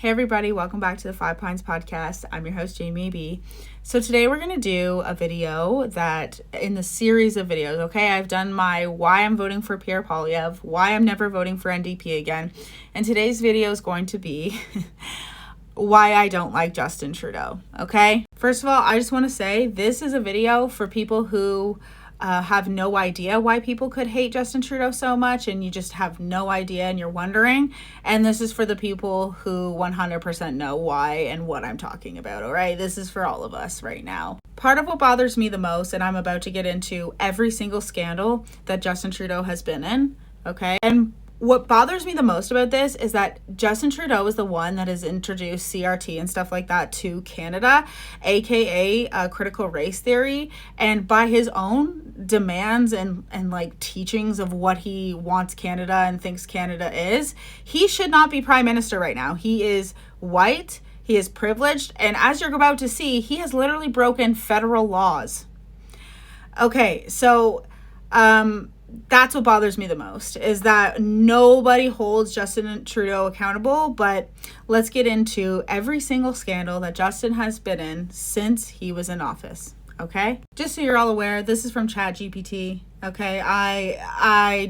Hey everybody, welcome back to the Five Pines podcast. I'm your host, Jamie B. So today we're going to do a video that in the series of videos, okay? I've done my why I'm voting for Pierre Poilievre, why I'm never voting for NDP again. And today's video is going to be why I don't like Justin Trudeau, okay? First of all, I just want to say this is a video for people who have no idea why people could hate Justin Trudeau so much, and you just have no idea and you're wondering. And this is for the people who 100% know why and what I'm talking about, all right? This is for all of us right now. Part of what bothers me the most, and I'm about to get into every single scandal that Justin Trudeau has been in, okay? And what bothers me the most about this is that Justin Trudeau is the one that has introduced CRT and stuff like that to Canada, aka critical race theory, and by his own demands and like teachings of what he wants Canada and thinks Canada is, he should not be prime minister right now. He is white, he is privileged, and as you're about to see, he has literally broken federal laws. Okay, so that's what bothers me the most, is that nobody holds Justin Trudeau accountable. But let's get into every single scandal that Justin has been in since he was in office, okay? Just so you're all aware, this is from ChatGPT, okay? I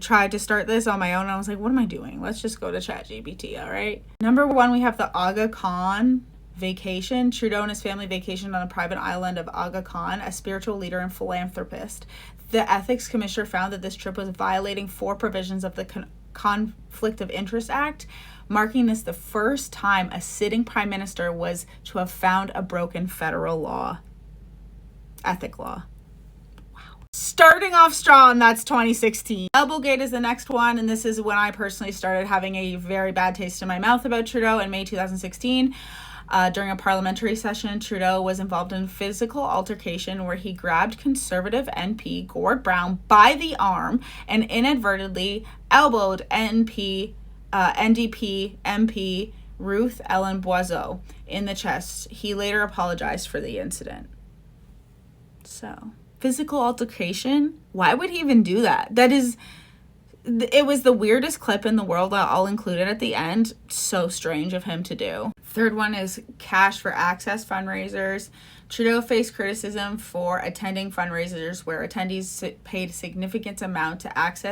tried to start this on my own, and I was like, what am I doing? Let's just go to ChatGPT, all right? Number one, we have the Aga Khan vacation. Trudeau and his family vacationed on a private island of Aga Khan, a spiritual leader and philanthropist. The Ethics Commissioner found that this trip was violating 4 provisions of the Conflict of Interest Act, marking this the first time a sitting prime minister was to have found a broken federal law. Ethic law. Wow. Starting off strong, that's 2016. Elbowgate is the next one, and this is when I personally started having a very bad taste in my mouth about Trudeau in May 2016. During a parliamentary session, Trudeau was involved in a physical altercation where he grabbed Conservative MP Gord Brown by the arm and inadvertently elbowed NDP MP Ruth Ellen Boiseau in the chest. He later apologized for the incident. So, physical altercation? Why would he even do that? It was the weirdest clip in the world that I'll include it at the end. So strange of him to do. Third one is cash for access fundraisers. Trudeau faced criticism for attending fundraisers where attendees paid a significant amount to have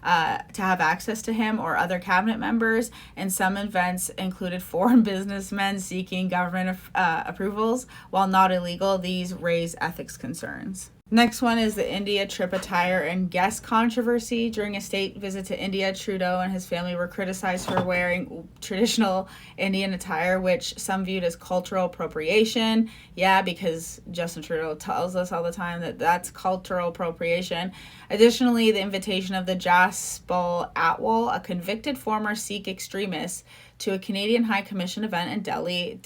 access to him or other cabinet members, and some events included foreign businessmen seeking government approvals. While not illegal, these raise ethics concerns. Next one is the India trip attire and guest controversy. During a state visit to India, Trudeau and his family were criticized for wearing traditional Indian attire, which some viewed as cultural appropriation. Yeah, because Justin Trudeau tells us all the time that that's cultural appropriation. Additionally, the invitation of the Jaspal Atwal, a convicted former Sikh extremist, to a Canadian High Commission event in Delhi,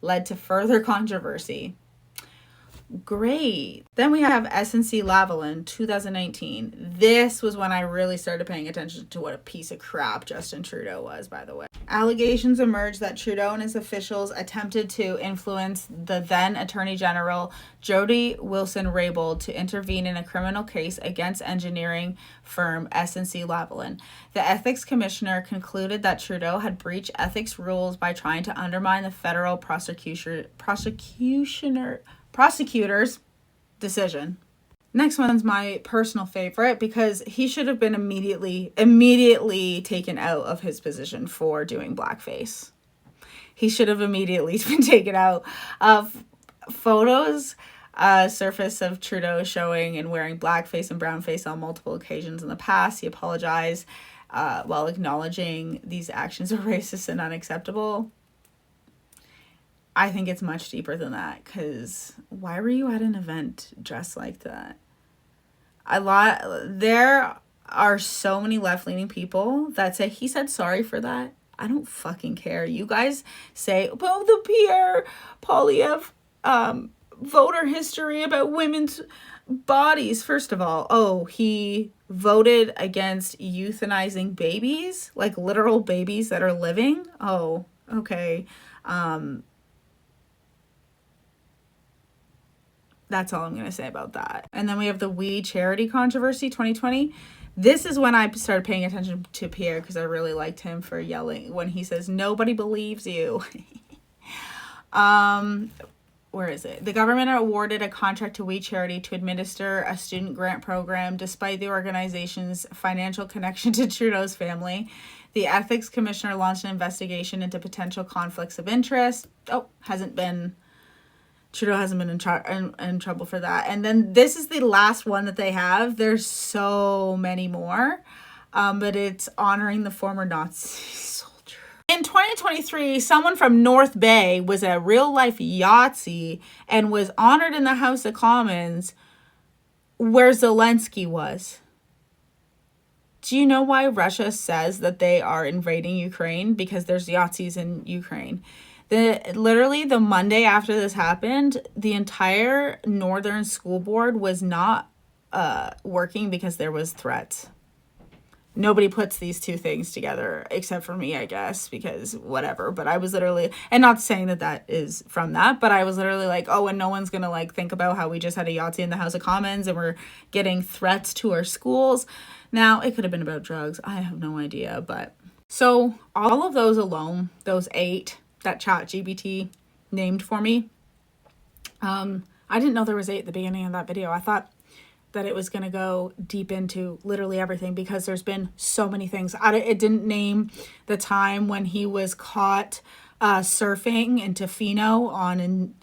led to further controversy. Great. Then we have SNC-Lavalin 2019. This was when I really started paying attention to what a piece of crap Justin Trudeau was, by the way. Allegations emerged that Trudeau and his officials attempted to influence the then Attorney General Jody Wilson-Raybould to intervene in a criminal case against engineering firm SNC-Lavalin. The Ethics Commissioner concluded that Trudeau had breached ethics rules by trying to undermine the federal prosecutor's decision. Next one's my personal favorite because he should have been immediately taken out of his position for doing blackface. He should have immediately been taken out. Photos surface of Trudeau showing and wearing blackface and brownface on multiple occasions in the past. He apologized while acknowledging these actions are racist and unacceptable. I think it's much deeper than that, because why were you at an event dressed like that? There are so many left-leaning people that say he said sorry for that. I don't fucking care. You guys say, well, the Pierre Poilievre voter history about women's bodies. First of all, he voted against euthanizing babies, like literal babies that are living. Oh, okay. That's all I'm going to say about that. And then we have the We Charity controversy 2020. This is when I started paying attention to Pierre, because I really liked him for yelling when he says, "Nobody believes you." Where is it? The government awarded a contract to We Charity to administer a student grant program despite the organization's financial connection to Trudeau's family. The ethics commissioner launched an investigation into potential conflicts of interest. Trudeau hasn't been in trouble for that. And then this is the last one that they have. There's so many more, but it's honoring the former Nazi soldier. In 2023, someone from North Bay was a real-life Yahtzee and was honored in the House of Commons where Zelensky was. Do you know why Russia says that they are invading Ukraine? Because there's Yahtzees in Ukraine. Literally the Monday after this happened, the entire Northern School Board was not working because there was threats. Nobody puts these two things together except for me, I guess, because whatever. But I was literally, and not saying that that is from that, but I was literally like, oh, and no one's going to like think about how we just had a Yahtzee in the House of Commons and we're getting threats to our schools. Now, it could have been about drugs. I have no idea. But so all of those alone, those 8 that ChatGPT named for me, I didn't know there was 8 at the beginning of that video. I thought that it was going to go deep into literally everything because there's been so many things. It didn't name the time when he was caught surfing in Tofino on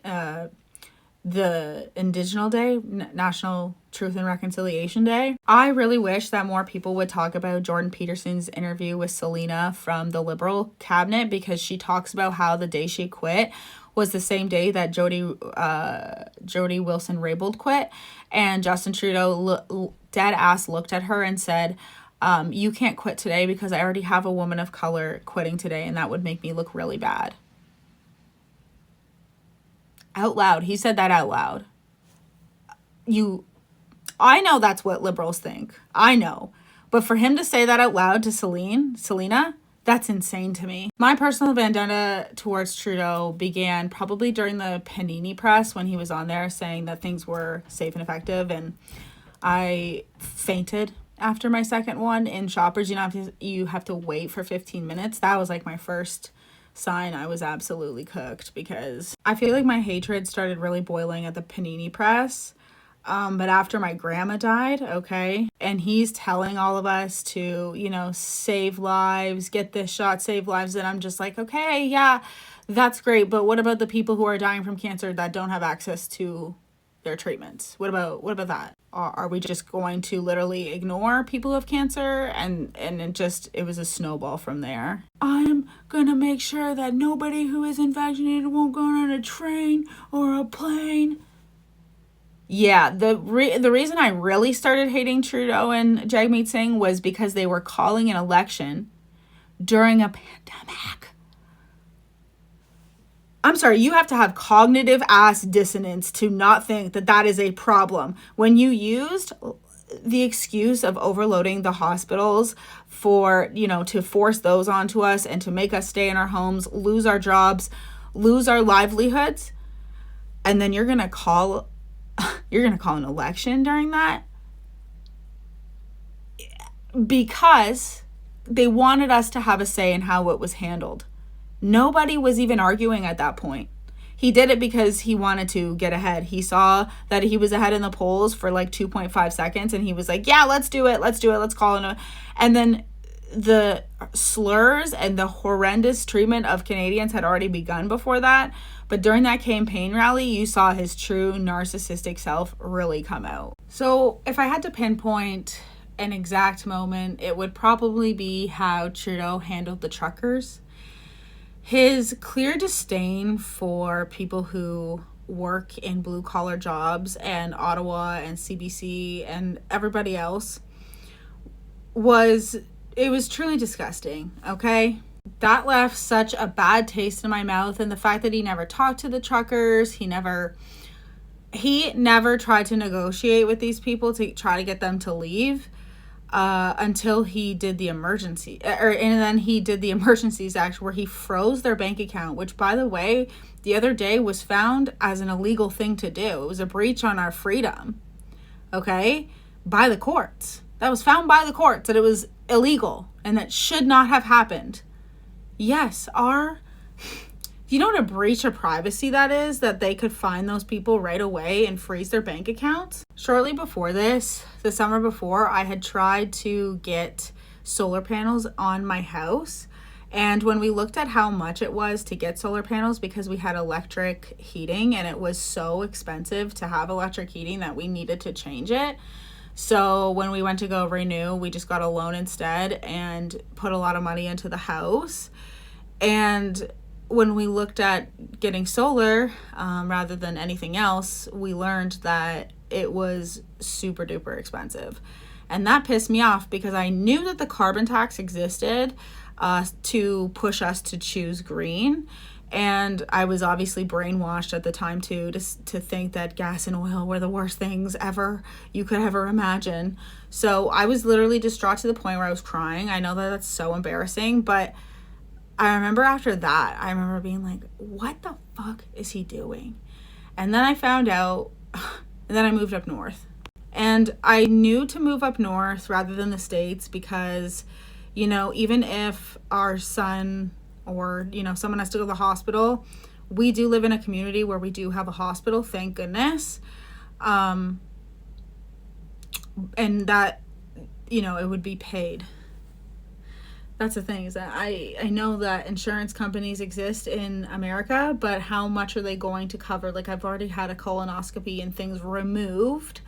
the Indigenous Day, National Truth and Reconciliation Day. I really wish that more people would talk about Jordan Peterson's interview with Selena from the Liberal cabinet, because she talks about how the day she quit was the same day that Jody Wilson-Raybould quit, and Justin Trudeau dead ass looked at her and said, you can't quit today because I already have a woman of color quitting today and that would make me look really bad. Out loud. He said that out loud. I know that's what liberals think. I know. But for him to say that out loud to Selena, that's insane to me. My personal vendetta towards Trudeau began probably during the Panini press when he was on there saying that things were safe and effective, and I fainted after my second one in Shoppers. You have to wait for 15 minutes. That was like my first sign I was absolutely cooked, because I feel like my hatred started really boiling at the Panini press. But after my grandma died, okay, and he's telling all of us to, save lives, get this shot, save lives, and I'm just like, okay, yeah, that's great, but what about the people who are dying from cancer that don't have access to their treatments? What about that? Are we just going to literally ignore people who have cancer? And it was a snowball from there. I'm gonna make sure that nobody who isn't vaccinated won't go on a train or a plane. Yeah, the reason I really started hating Trudeau and Jagmeet Singh was because they were calling an election during a pandemic. I'm sorry, you have to have cognitive ass dissonance to not think that that is a problem. When you used the excuse of overloading the hospitals for, to force those onto us and to make us stay in our homes, lose our jobs, lose our livelihoods, and then you're going to call an election during that, because they wanted us to have a say in how it was handled. Nobody was even arguing at that point. He did it because he wanted to get ahead. He saw that he was ahead in the polls for like 2.5 seconds and he was like, yeah, let's do it, let's call it. And then the slurs and the horrendous treatment of Canadians had already begun before that. But during that campaign rally, you saw his true narcissistic self really come out. So if I had to pinpoint an exact moment, it would probably be how Trudeau handled the truckers. His clear disdain for people who work in blue-collar jobs and Ottawa and CBC and everybody else was truly disgusting, okay? That left such a bad taste in my mouth, and the fact that he never talked to the truckers, he never tried to negotiate with these people to try to get them to leave until he did the emergency, and then he did the Emergencies Act where he froze their bank account, which, by the way, the other day was found as an illegal thing to do. It was a breach on our freedom, okay, by the courts. that was found by the courts that it was illegal and that should not have happened. Yes, you know what a breach of privacy that is? That they could find those people right away and freeze their bank accounts? Shortly before this, the summer before, I had tried to get solar panels on my house. And when we looked at how much it was to get solar panels, because we had electric heating and it was so expensive to have electric heating that we needed to change it. So when we went to go renew, we just got a loan instead and put a lot of money into the house. And when we looked at getting solar rather than anything else, we learned that it was super duper expensive. And that pissed me off because I knew that the carbon tax existed to push us to choose green. And I was obviously brainwashed at the time too to think that gas and oil were the worst things ever you could ever imagine. So I was literally distraught to the point where I was crying. I know that that's so embarrassing, but I remember after that, I remember being like, what the fuck is he doing? And then I found out, and then I moved up north. And I knew to move up north rather than the States because, you know, even if our son or, you know, someone has to go to the hospital, we do live in a community where we do have a hospital, thank goodness. And that, you know, it would be paid. That's the thing, is that I know that insurance companies exist in America, but how much are they going to cover? Like, I've already had a colonoscopy and things removed.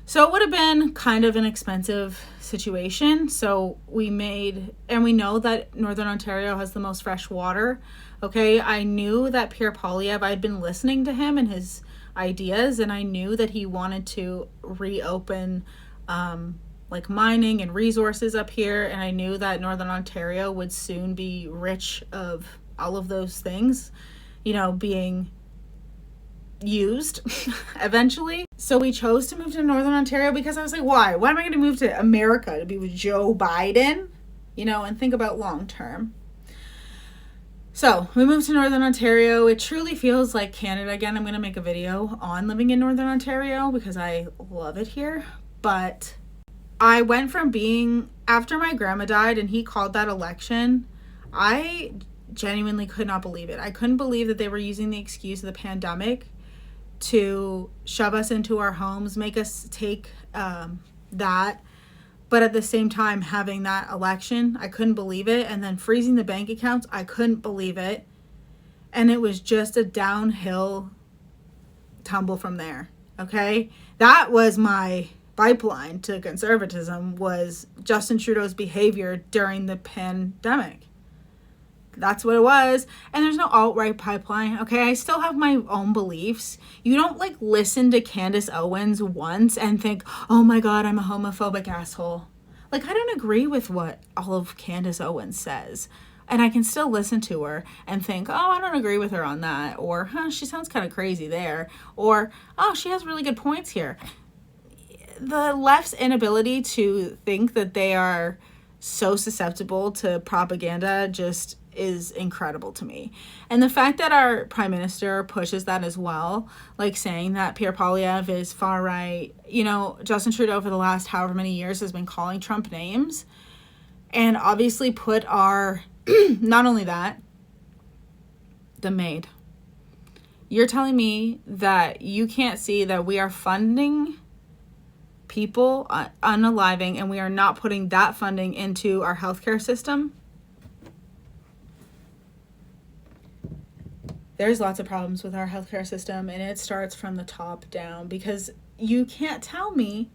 So it would have been kind of an expensive situation. So we know that Northern Ontario has the most fresh water. Okay, I knew that Pierre Poilievre, I'd been listening to him and his ideas, and I knew that he wanted to reopen like mining and resources up here, and I knew that Northern Ontario would soon be rich of all of those things, you know, being used eventually. So we chose to move to Northern Ontario because I was like, why am I going to move to America to be with Joe Biden, you know, and think about long term. So we moved to Northern Ontario. It truly feels like Canada again. I'm going to make a video on living in Northern Ontario because I love it here. But I went from being, after my grandma died and he called that election, I genuinely could not believe it. I couldn't believe that they were using the excuse of the pandemic to shove us into our homes, make us take that, but at the same time having that election, I couldn't believe it. And then freezing the bank accounts, I couldn't believe it. And it was just a downhill tumble from there. Okay, that was my pipeline to conservatism, was Justin Trudeau's behavior during the pandemic. That's what it was. And there's no alt-right pipeline. Okay, I still have my own beliefs. You don't like listen to Candace Owens once and think, oh my god, I'm a homophobic asshole. Like, I don't agree with what all of Candace Owens says, and I can still listen to her and think, oh, I don't agree with her on that, or she sounds kind of crazy there, or oh, she has really good points here. The left's inability to think that they are so susceptible to propaganda just is incredible to me. And the fact that our prime minister pushes that as well, like saying that Pierre Poilievre is far right. You know, Justin Trudeau for the last however many years has been calling Trump names, and obviously put our not only that, the maid. You're telling me that you can't see that we are funding people unaliving, and we are not putting that funding into our healthcare system? There's lots of problems with our healthcare system, and it starts from the top down, because you can't tell me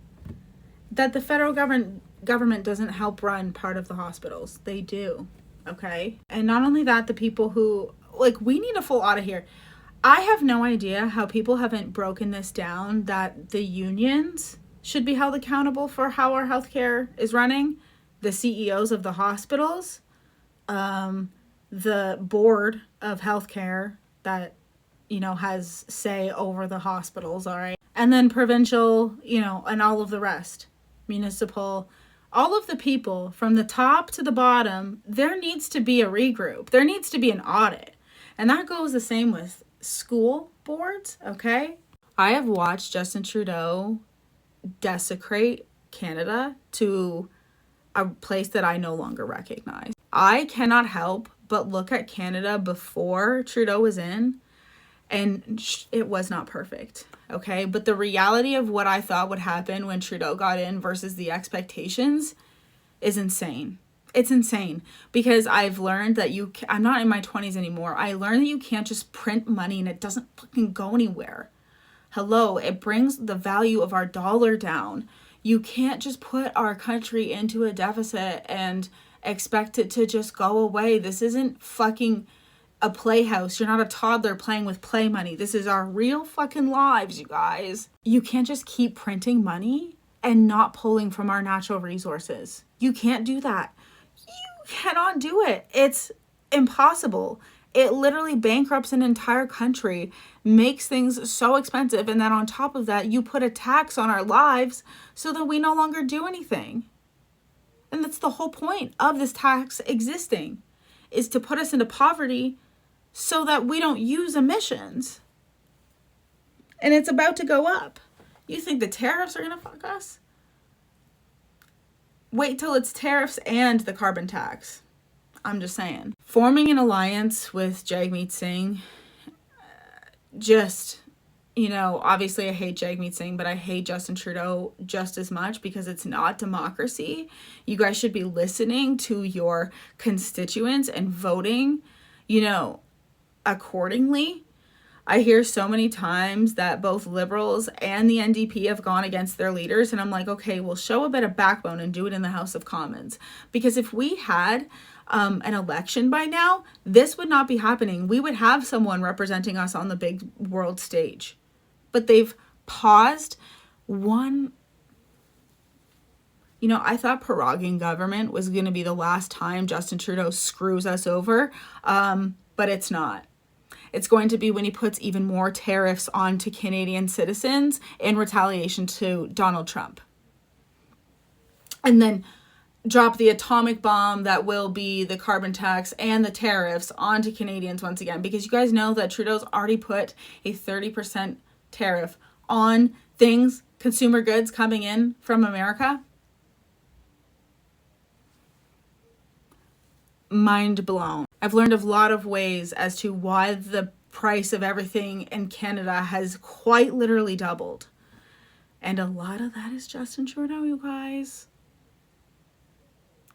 that the federal government doesn't help run part of the hospitals. They do, okay? And not only that, the people who, like, we need a full audit here. I have no idea how people haven't broken this down, that the unions should be held accountable for how our healthcare is running, the CEOs of the hospitals, the board of healthcare that, you know, has say over the hospitals, all right? And then provincial, you know, and all of the rest, municipal, all of the people from the top to the bottom. There needs to be a regroup. There needs to be an audit. And that goes the same with school boards, okay? I have watched Justin Trudeau desecrate Canada to a place that I no longer recognize. I cannot help but look at Canada before Trudeau was in, and it was not perfect, okay? But the reality of what I thought would happen when Trudeau got in versus the expectations is insane. It's insane, because I've learned that I'm not in my 20s anymore. I learned that you can't just print money and it doesn't fucking go anywhere. Hello, it brings the value of our dollar down. You can't just put our country into a deficit and expect it to just go away. This isn't fucking a playhouse. You're not a toddler playing with play money. This is our real fucking lives, you guys. You can't just keep printing money and not pulling from our natural resources. You can't do that. You cannot do it. It's impossible. It literally bankrupts an entire country, makes things so expensive, and then on top of that, you put a tax on our lives so that we no longer do anything. And that's the whole point of this tax existing, is to put us into poverty so that we don't use emissions. And it's about to go up. You think the tariffs are going to fuck us? Wait till it's tariffs and the carbon tax. I'm just saying. Forming an alliance with Jagmeet Singh, obviously I hate Jagmeet Singh, but I hate Justin Trudeau just as much, because it's not democracy. You guys should be listening to your constituents and voting, accordingly. I hear so many times that both Liberals and the NDP have gone against their leaders, and I'm like, okay, well, show a bit of backbone and do it in the House of Commons. Because if we had an election by now, this would not be happening. We would have someone representing us on the big world stage. But they've paused one. I thought proroguing government was going to be the last time Justin Trudeau screws us over, but it's not. It's going to be when he puts even more tariffs onto Canadian citizens in retaliation to Donald Trump. And then drop the atomic bomb that will be the carbon tax and the tariffs onto Canadians once again. Because you guys know that Trudeau's already put a 30% tariff on things, consumer goods coming in from America. Mind blown. I've learned a lot of ways as to why the price of everything in Canada has quite literally doubled. And a lot of that is Justin Trudeau, you guys.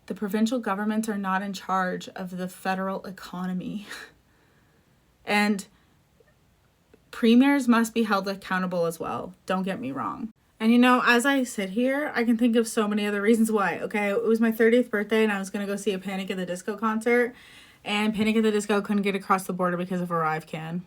The provincial governments are not in charge of the federal economy. And premiers must be held accountable as well. Don't get me wrong. And as I sit here, I can think of so many other reasons why. Okay, it was my 30th birthday and I was going to go see a Panic at the Disco concert. And Panic at the Disco couldn't get across the border because of ArriveCan.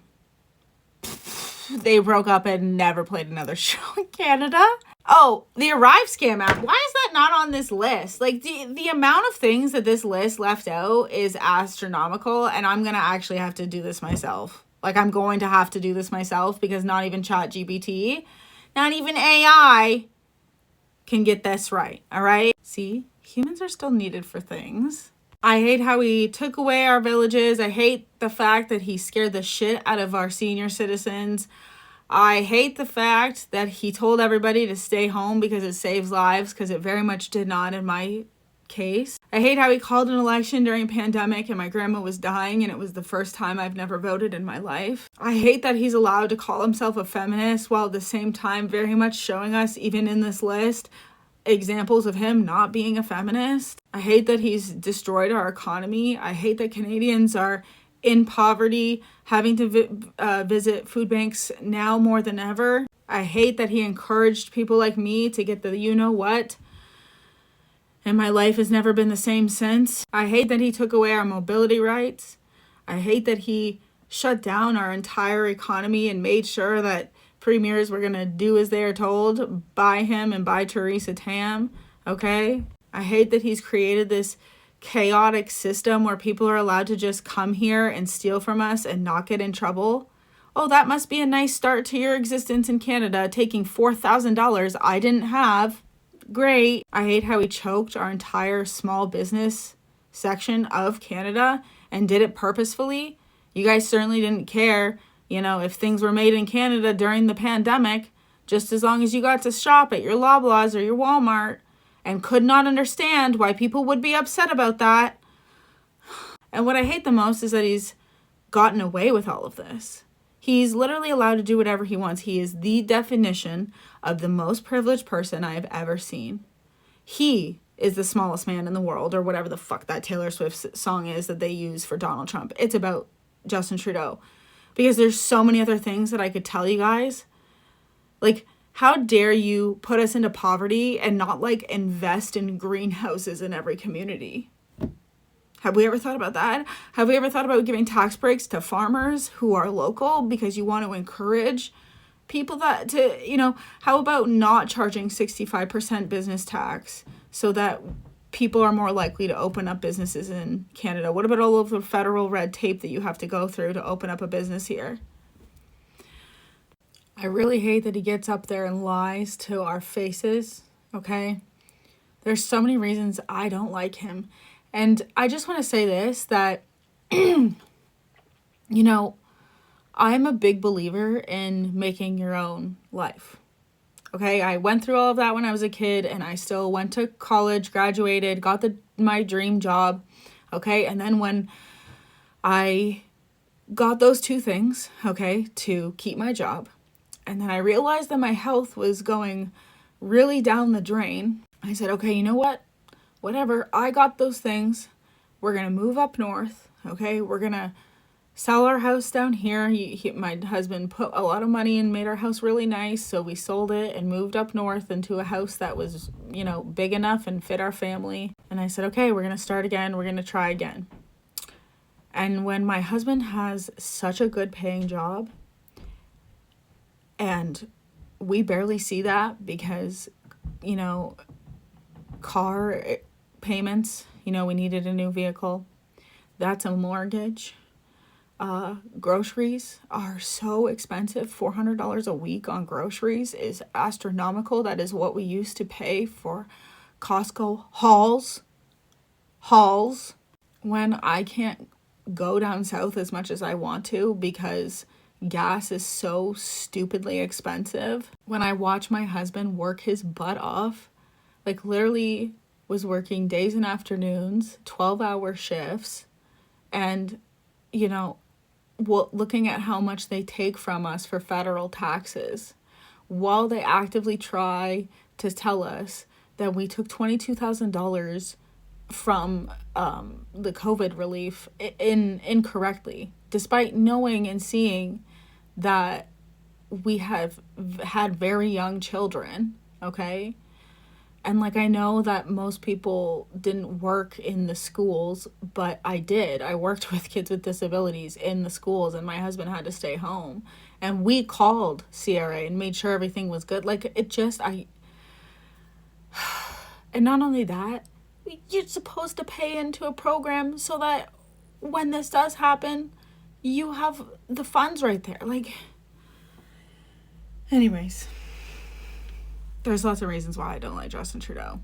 They broke up and never played another show in Canada. Oh, the Arrive Scam app. Why is that not on this list? Like, the amount of things that this list left out is astronomical. And I'm going to actually have to do this myself. I'm going to have to do this myself, because not even ChatGPT, not even AI can get this right. All right? See, humans are still needed for things. I hate how he took away our villages. I hate the fact that he scared the shit out of our senior citizens. I hate the fact that he told everybody to stay home because it saves lives, because it very much did not in my case. I hate how he called an election during a pandemic and my grandma was dying and it was the first time I've never voted in my life. I hate that he's allowed to call himself a feminist while at the same time very much showing us, even in this list, examples of him not being a feminist. I hate that he's destroyed our economy. I hate that Canadians are in poverty, having to visit food banks now more than ever. I hate that he encouraged people like me to get the you-know-what, and my life has never been the same since. I hate that he took away our mobility rights. I hate that he shut down our entire economy and made sure that premiers were going to do as they are told by him and by Theresa Tam, okay? I hate that he's created this chaotic system where people are allowed to just come here and steal from us and not get in trouble. Oh, that must be a nice start to your existence in Canada, taking $4,000 I didn't have. Great. I hate how he choked our entire small business section of Canada and did it purposefully. You guys certainly didn't care, if things were made in Canada during the pandemic, just as long as you got to shop at your Loblaws or your Walmart. and could not understand why people would be upset about that. And what I hate the most is that he's gotten away with all of this. He's literally allowed to do whatever he wants. He is the definition of the most privileged person I have ever seen. He is the smallest man in the world, or whatever the fuck that Taylor Swift song is that they use for Donald Trump. It's about Justin Trudeau. Because there's so many other things that I could tell you guys. Like, how dare you put us into poverty and not, like, invest in greenhouses in every community? Have we ever thought about that? Have we ever thought about giving tax breaks to farmers who are local because you want to encourage people that to, how about not charging 65% business tax so that people are more likely to open up businesses in Canada? What about all of the federal red tape that you have to go through to open up a business here? I really hate that he gets up there and lies to our faces, okay? There's so many reasons I don't like him. And I just want to say this, that, I'm a big believer in making your own life. Okay, I went through all of that when I was a kid, and I still went to college, graduated, got my dream job. Okay, and then when I got those two things, okay, to keep my job, and then I realized that my health was going really down the drain, I said, okay, you know what? Whatever, I got those things. We're going to move up north, okay? We're going to sell our house down here. My husband put a lot of money and made our house really nice, so we sold it and moved up north into a house that was, big enough and fit our family. And I said, okay, we're going to start again. We're going to try again. And when my husband has such a good paying job, and we barely see that because, car payments, we needed a new vehicle. That's a mortgage. Groceries are so expensive. $400 a week on groceries is astronomical. That is what we used to pay for Costco hauls. When I can't go down south as much as I want to because gas is so stupidly expensive. When I watch my husband work his butt off, like literally was working days and afternoons, 12-hour shifts, and, looking at how much they take from us for federal taxes, while they actively try to tell us that we took $22,000 from the COVID relief incorrectly, despite knowing and seeing that we have had very young children, okay? And, I know that most people didn't work in the schools, but I did. I worked with kids with disabilities in the schools, and my husband had to stay home. And we called CRA and made sure everything was good. And not only that, you're supposed to pay into a program so that when this does happen, you have the funds right there. Anyways. There's lots of reasons why I don't like Justin Trudeau.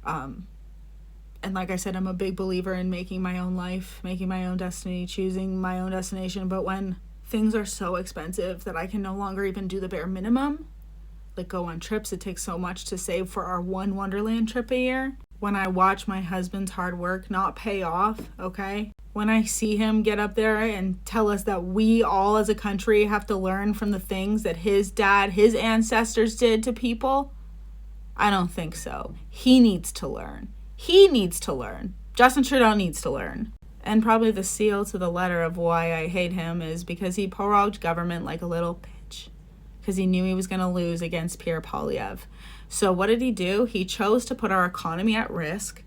And like I said, I'm a big believer in making my own life, making my own destiny, choosing my own destination. But when things are so expensive that I can no longer even do the bare minimum, go on trips, it takes so much to save for our one Wonderland trip a year. When I watch my husband's hard work not pay off, okay? When I see him get up there and tell us that we all as a country have to learn from the things that his dad, his ancestors did to people, I don't think so. He needs to learn. Justin Trudeau needs to learn. And probably the seal to the letter of why I hate him is because he prorogued government like a little bitch. Because he knew he was going to lose against Pierre Poilievre. So what did he do? He chose to put our economy at risk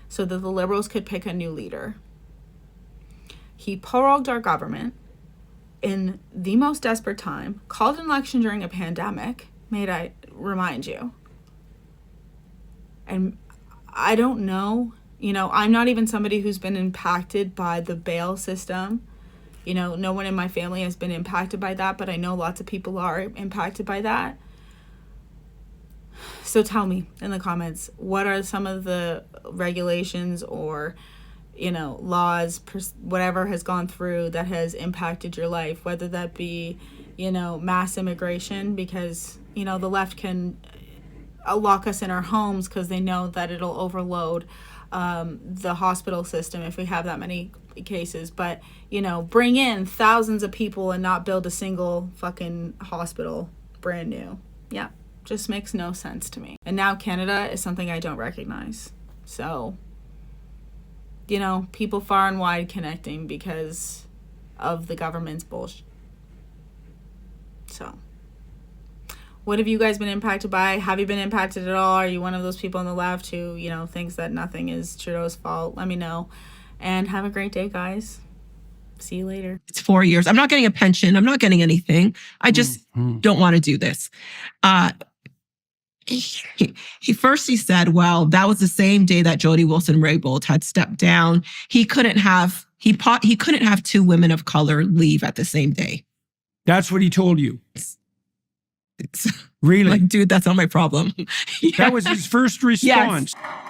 so that the Liberals could pick a new leader. He prorogued our government in the most desperate time, called an election during a pandemic, may I remind you. And I don't know, I'm not even somebody who's been impacted by the bail system. No one in my family has been impacted by that, but I know lots of people are impacted by that. So tell me in the comments, what are some of the regulations or laws, whatever has gone through that has impacted your life, whether that be, mass immigration, because, the left can lock us in our homes because they know that it'll overload the hospital system if we have that many cases. But, you know, bring in thousands of people and not build a single fucking hospital brand new. Yeah, just makes no sense to me. And now Canada is something I don't recognize. So, you know, people far and wide connecting because of the government's bullshit. So, what have you guys been impacted by? Have you been impacted at all? Are you one of those people on the left who, you know, thinks that nothing is Trudeau's fault? Let me know. And have a great day, guys. See you later. It's 4 years. I'm not getting a pension. I'm not getting anything. I just don't want to do this. He said, well, that was the same day that Jody Wilson-Raybould had stepped down. He couldn't have 2 women of color leave at the same day. That's what he told you. Really? Like, dude, that's not my problem. That was his first response. Yes.